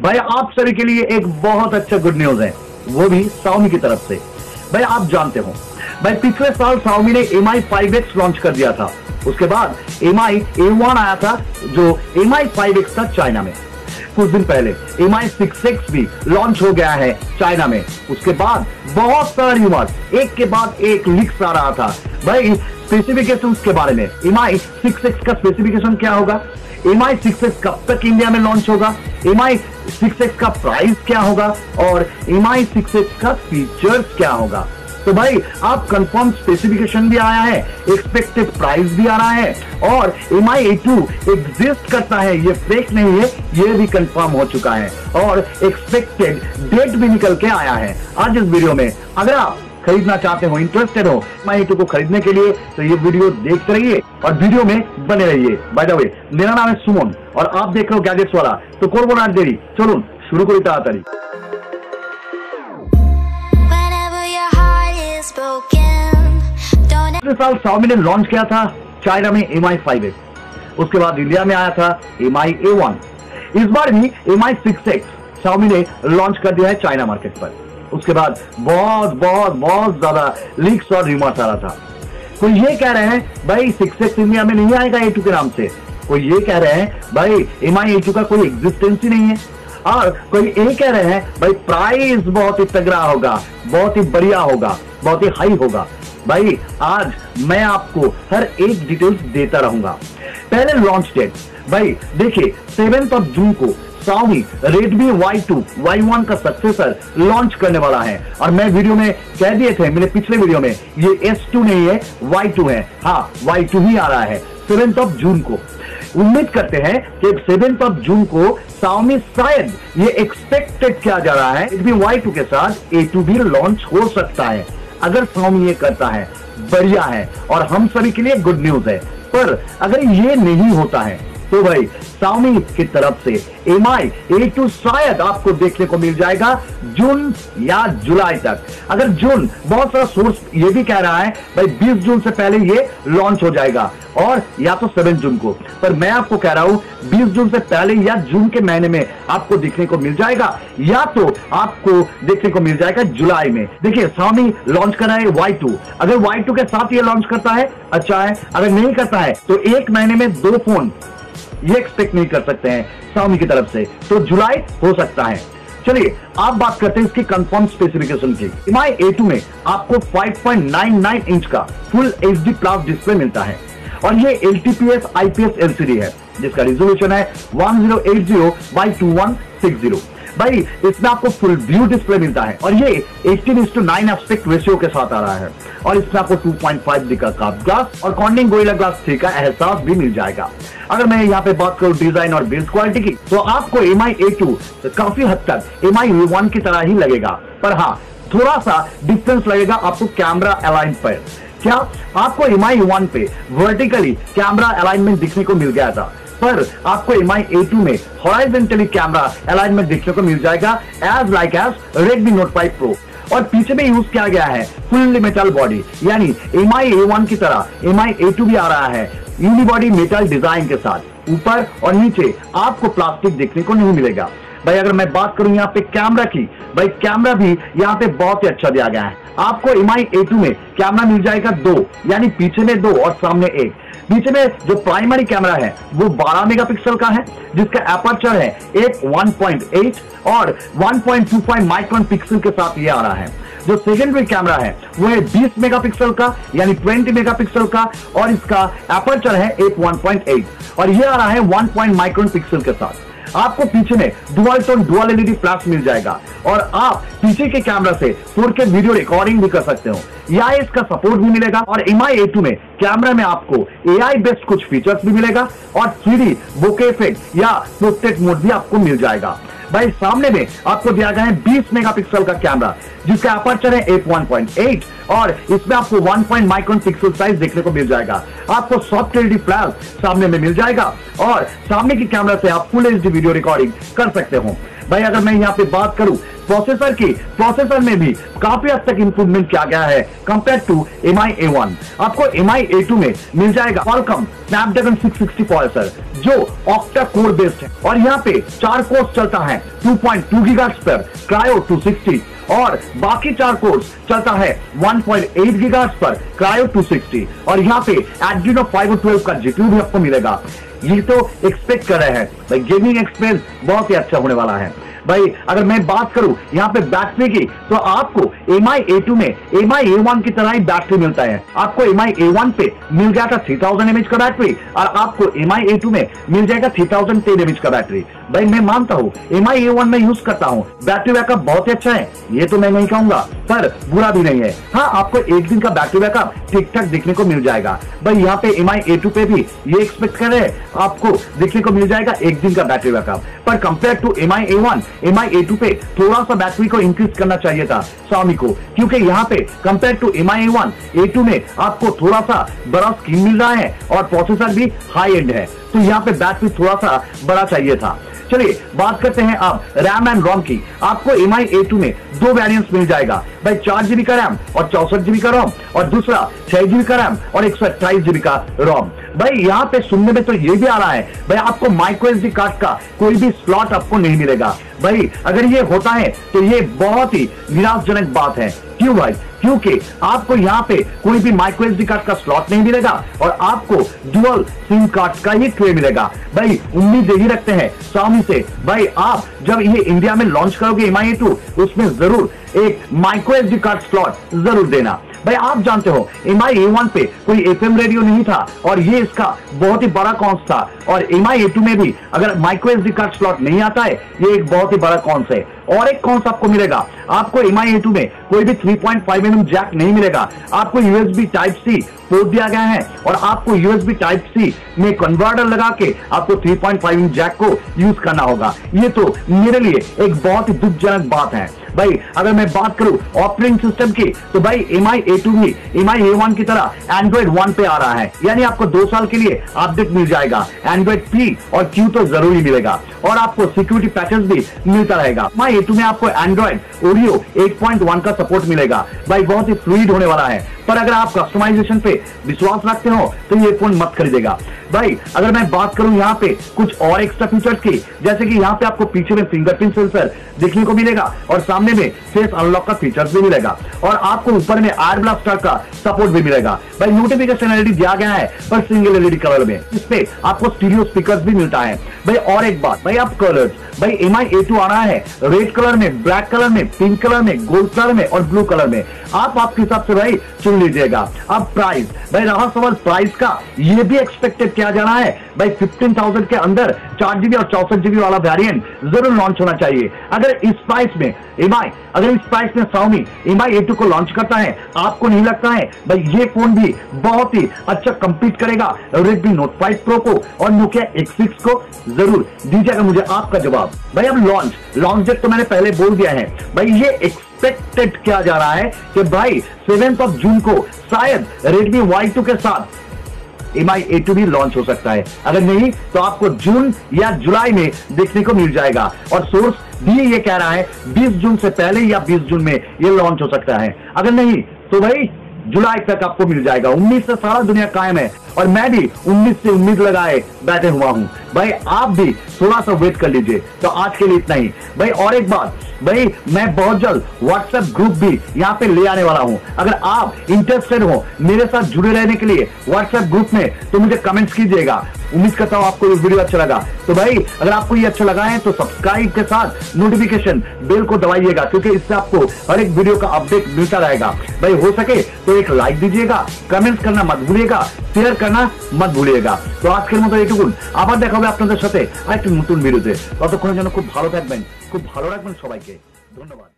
भाई आप सभी के लिए एक बहुत अच्छा गुड न्यूज है, वो भी Xiaomi की तरफ से। भाई आप जानते हो भाई पिछले साल Xiaomi ने Mi 5X लॉन्च कर दिया था। उसके बाद Mi A1 आया था जो Mi 5X था चाइना में। कुछ दिन पहले Mi 6X भी लॉन्च हो गया है चाइना में। उसके बाद बहुत सारे र्यूमर्स एक के बाद एक लीक्स आ रहा था भाई स्पेसिफिकेशंस के बारे में। Mi 6X का स्पेसिफिकेशन क्या होगा, Mi 6X कब तक इंडिया में लॉन्च होगा, Mi 6X का प्राइस क्या होगा और Mi 6X का फीचर्स क्या होगा। तो भाई आप कंफर्म स्पेसिफिकेशन भी आया है, एक्सपेक्टेड प्राइस भी आ रहा है और Mi A2 एग्जिस्ट करता है, ये फेक नहीं है, ये भी कंफर्म हो चुका है और एक्सपेक्टेड डेट भी निकल के आया है। आज इस वीडियो में अगर आप खरीदना चाहते हो, इंटरेस्टेड हो Mi A2 को खरीदने के लिए, तो ये वीडियो देखते रहिए और वीडियो में बने रहिए। बाय द वे मेरा नाम है सुमन और आप देख रहे हो गैजेट्स वाला। तो करबो ना देरी, चलुन शुरू करी ताड़ाताड़ी। पिछले साल Xiaomi ने लॉन्च किया था चाइना में Mi 5X, उसके बाद इंडिया में आया था Mi A1। इस बार भी Mi 6X Xiaomi ने लॉन्च कर दिया है चाइना मार्केट पर। उसके बाद बहुत ज्यादा लीक्स और रूमर्स आ रहा था। कोई ये कह रहे हैं भाई 6X इंडिया में नहीं आएगा A2 के नाम से, कोई ये कह रहे हैं भाई Mi A2 का कोई एग्जिस्टेंस ही नहीं है, और कोई ये कह रहे हैं भाई प्राइस बहुत ही तगड़ा होगा, बहुत ही बढ़िया होगा, बहुत ही हाई होगा। भाई आज मैं आपको हर एक डिटेल्स देता रहूंगा। पहले लॉन्च डेट, भाई देखिए 7 जून को Xiaomi Redmi Y2 Y1 का सक्सेसर लॉन्च करने वाला है और मैं वीडियो में कह दिए थे मेरे पिछले वीडियो में, ये S2 नहीं है Y2 है। हाँ Y2 ही आ रहा है 7 जून को। उम्मीद करते हैं कि 7 जून को Xiaomi शायद ये एक्सपेक्टेड किया जा रहा है Redmi Y2 के साथ A2 भी लॉन्च हो सकता है। अगर Xiaomi ये करता है बढ़िया है और हम सभी के लिए गुड न्यूज है, पर अगर ये नहीं होता है तो भाई Xiaomi की तरफ से Mi A2 शायद आपको देखने को मिल जाएगा जून या जुलाई तक। अगर जून, बहुत सारा सोर्स ये भी कह रहा है भाई 20 जून से पहले ये लॉन्च हो जाएगा और या तो 7 जून को, पर मैं आपको कह रहा हूं 20 जून से पहले या जून के महीने में आपको देखने को मिल जाएगा या तो आपको देखने को मिल जाएगा जुलाई में। देखिए Xiaomi लॉन्च कर रहा है Y2, अगर Y2 के साथ ये लॉन्च करता है अच्छा है, अगर नहीं करता है तो एक महीने में 2 फोन ये एक्सपेक्ट नहीं कर सकते हैं Xiaomi की तरफ से, तो जुलाई हो सकता है। चलिए आप बात करते हैं इसकी कंफर्म स्पेसिफिकेशन की। Mi A2 में आपको 5.99 इंच का फुल HD प्लस डिस्प्ले मिलता है और ये LTPS IPS LCD है जिसका रिजोल्यूशन है 1080x2160। भाई इसमें आपको फुल व्यू डिस्प्ले मिलता है और ये 18:9 एस्पेक्ट रेशियो के साथ आ रहा है और इसमें आपको 2.5D का कर्व्ड ग्लास और Corning गोरिल्ला ग्लास 3 का एहसास भी मिल जाएगा। अगर मैं यहाँ पे बात करूँ डिजाइन और बिल्ड क्वालिटी की, तो आपको Mi A2 काफी हद तक Mi A1 की तरह ही लगेगा, पर हाँ थोड़ा सा डिफरेंस लगेगा आपको कैमरा अलाइन पर। क्या आपको Mi A1 पे वर्टिकली कैमरा अलाइनमेंट दिखने को मिल गया था, पर आपको Mi A2 में हॉरिजॉन्टली कैमरा अलाइनमेंट देखने को मिल जाएगा as like as Redmi Note 5 Pro। और पीछे में यूज किया गया है फुल्ली मेटल बॉडी, यानी Mi A1 की तरह Mi A2 भी आ रहा है यूनिबॉडी मेटल डिजाइन के साथ। ऊपर और नीचे आपको प्लास्टिक देखने को नहीं मिलेगा। भाई अगर मैं बात करूं यहाँ पे कैमरा की, भाई कैमरा भी यहाँ पे बहुत ही अच्छा दिया गया है। आपको Mi A2 में कैमरा मिल जाएगा 2, यानी पीछे में 2 और सामने 1। पीछे में जो प्राइमरी कैमरा है वो 12 मेगापिक्सल का है जिसका एपर्चर है 1.8 और 1.25 माइक्रोन पिक्सल के साथ ये आ रहा है। जो सेकेंडरी कैमरा है वो है 20 मेगापिक्सल का, यानी 20 मेगापिक्सल का, और इसका एपर्चर है 1.8 और ये आ रहा है 1 माइक्रोन पिक्सल के साथ। आपको पीछे में dual tone dual LED flash मिल जाएगा और आप पीछे के कैमरा से 4K वीडियो रिकॉर्डिंग भी कर सकते हो, या इसका सपोर्ट भी मिलेगा। और Mi A2 में कैमरा में आपको AI बेस्ड कुछ फीचर्स भी मिलेगा और 3D बोके इफेक्ट या पोर्ट्रेट मोड भी आपको मिल जाएगा। भाई सामने में आपको दिया गया है 20 मेगापिक्सल का कैमरा जिसका अपर्चर है 1.8 और इसमें आपको 1 माइक्रोन पिक्सल साइज देखने को मिल जाएगा। आपको सॉफ्ट एलईडी फ्लैश सामने में मिल जाएगा और सामने की कैमरा से आप फुल HD वीडियो रिकॉर्डिंग कर सकते हो। भाई अगर मैं यहाँ पे बात करूं प्रोसेसर में भी काफी हद तक इंप्रूवमेंट किया गया है कंपेयर टू MI A1। आपको MI A2 में मिल जाएगा Qualcomm स्नैपड्रैगन 660 प्रोसेसर जो octacore बेस्ड है और यहाँ पे 4 कोर्स चलता है 2.2 गीगाहर्ट्ज पर क्रायो 260 और बाकी 4 कोर्स चलता है 1.8 गीगाहर्ट्ज पर क्रायो 260 और यहाँ पे Adreno 512 का GPU भी आपको मिलेगा। ये तो एक्सपेक्ट कर रहे हैं भाई गेमिंग एक्सपीरियंस बहुत ही अच्छा होने वाला है। भाई अगर मैं बात करूं यहाँ पे बैटरी की तो आपको MI A2 में MI A1 की तरह ही बैटरी मिलता है। आपको MI A1 पे मिल गया था 3000 mAh का बैटरी और आपको MI A2 में मिल जाएगा 3010 mAh का बैटरी। भाई मैं मानता हूँ MI A1 में यूज करता हूँ, बैटरी बैकअप बहुत ही अच्छा है, ये तो मैं नहीं कहूंगा पर बुरा भी नहीं है। हाँ आपको एक दिन का बैटरी बैकअप ठीक ठाक देखने को मिल जाएगा। भाई यहाँ पे MI A2 पे भी ये एक्सपेक्ट कर रहे हैं आपको देखने को मिल जाएगा एक दिन का बैटरी बैकअप, पर compare to MI A1 MI A2 पे थोड़ा सा बैटरी को इंक्रीज करना चाहिए था Xiaomi को, क्योंकि यहाँ पे compare to MI A1 A2 में आपको थोड़ा सा बड़ा स्क्रीन मिल रहा है और प्रोसेसर भी हाई एंड है, तो यहाँ पे बैटरी थोड़ा सा बड़ा चाहिए था। चलिए बात करते हैं अब रैम एंड रोम की। आपको MI A2 में 2 वेरिएंट्स मिल जाएगा भाई, 4GB का रैम और 64GB का रोम और दूसरा 6GB का रैम और 128GB का रोम। भाई यहाँ पे सुनने में तो ये भी आ रहा है भाई आपको माइक्रो SD कार्ड का कोई भी स्लॉट आपको नहीं मिलेगा। भाई अगर ये होता है तो ये बहुत ही निराशजनक बात है। क्यों भाई? क्योंकि आपको यहाँ पे कोई भी माइक्रो SD कार्ड का स्लॉट नहीं मिलेगा और आपको डुअल सिम कार्ड का ही ट्रे मिलेगा। भाई उम्मीद यही रखते हैं Xiaomi से, भाई आप जब ये इंडिया में लॉन्च करोगे MI A2 उसमें जरूर एक माइक्रो SD कार्ड स्लॉट जरूर देना। भाई आप जानते हो MI A1 पे कोई FM रेडियो नहीं था और ये इसका बहुत ही बड़ा कॉन्स था और MI A2 में भी अगर माइक्रो SD कार्ड स्लॉट नहीं आता है ये एक बहुत ही बड़ा कॉन्स है। और एक कॉन्स आपको मिलेगा, आपको MI A2 में कोई भी 3.5mm जैक नहीं मिलेगा, आपको USB Type-C पोर्ट दिया गया है और आपको USB Type-C में कन्वर्टर लगा के आपको 3.5mm जैक को यूज करना होगा। ये तो मेरे लिए एक बहुत ही दुखजनक बात है। भाई अगर मैं बात करूं ऑपरेटिंग सिस्टम की तो भाई MI A2 भी MI A1 की तरह Android 1 पे आ रहा है, यानी आपको 2 साल के लिए अपडेट मिल जाएगा। Android P और Q तो जरूरी मिलेगा और आपको सिक्योरिटी पैचेस भी मिलता रहेगा। MI A2 में आपको Android Oreo 8.1 का सपोर्ट मिलेगा। भाई बहुत ही फ्लूइड होने वाला है, पर अगर आप कस्टमाइजेशन पे विश्वास रखते हो तो ये फोन मत खरीदेगा। भाई अगर मैं बात करूं यहाँ पे कुछ और एक्स्ट्रा फीचर्स की, जैसे कि यहाँ पे आपको पीछे में फिंगरप्रिंट सेंसर देखने को मिलेगा और सामने में फेस अनलॉक का फीचर्स भी मिलेगा और आपको ऊपर में एयर ब्लास्टर का सपोर्ट भी मिलेगा। भाई नोटिफिकेशन LED दिया गया है पर सिंगल LED कलर में, इस पे आपको स्टीरियो स्पीकर्स भी मिलता है। भाई और एक बात, भाई आप कलर्स, भाई MI A2 आ रहा है रेड कलर में, ब्लैक कलर में, पिंक कलर में, गोल्ड कलर में और ब्लू कलर में। आप आपके हिसाब से भाई चुन लीजिएगा। अब प्राइस, भाई रहा सवाल प्राइस का, ये भी एक्सपेक्टेड किया जा रहा है भाई 15,000 के अंदर 4GB और 64GB वाला वेरिएंट जरूर लॉन्च होना चाहिए। अगर इस प्राइस में Xiaomi MI A2 को लॉन्च करता है, आपको नहीं लगता है भाई ये फोन भी बहुत ही अच्छा कंपीट करेगा Redmi Note 5 Pro को और Nokia X6 को? जरूर दीजिएगा मुझे आपका जवाब। भाई अब लॉन्च डेट तो मैंने पहले बोल दिया है, भाई ये एक्सपेक्टेड किया जा रहा है कि भाई 7 जून को शायद Redmi Y2 के साथ MI A2 भी लॉन्च हो सकता है। अगर नहीं तो आपको जून या जुलाई में देखने को मिल जाएगा और सोर्स भी ये कह रहा है 20 जून से पहले या 20 जून में ये लॉन्च हो सकता है। अगर नहीं तो भाई जुलाई तक आपको मिल जाएगा। 19 से सारा दुनिया कायम है और मैं भी 19 से उम्मीद लगाए बैठे हुआ हूं। भाई आप भी थोड़ा सा वेट कर लीजिए। तो आज के लिए इतना ही। भाई और एक बात, भाई मैं बहुत जल्द व्हाट्सएप ग्रुप भी यहाँ पे ले आने वाला हूँ। अगर आप इंटरेस्टेड हो मेरे साथ जुड़े रहने के लिए व्हाट्सएप ग्रुप में तो मुझे कमेंट्स कीजिएगा। उम्मीद करता हूँ आपको ये वीडियो अच्छा लगा। तो भाई अगर आपको ये अच्छा लगा है तो सब्सक्राइब के साथ नोटिफिकेशन बेल को दबाइएगा, क्योंकि इससे आपको हर एक वीडियो का अपडेट मिलता रहेगा। भाई हो सके तो एक लाइक दीजिएगा, कमेंट्स करना मत भूलिएगा, शेयर करना मत भूलिएगा। तो আজকের মতো এইটুকুন, আবার দেখা হবে আপনাদের সাথে আরেকটি নতুন ভিডিওতে। ততক্ষণের জন্য খুব ভালো থাকবেন, খুব ভালো রাখবেন সবাইকে। ধন্যবাদ।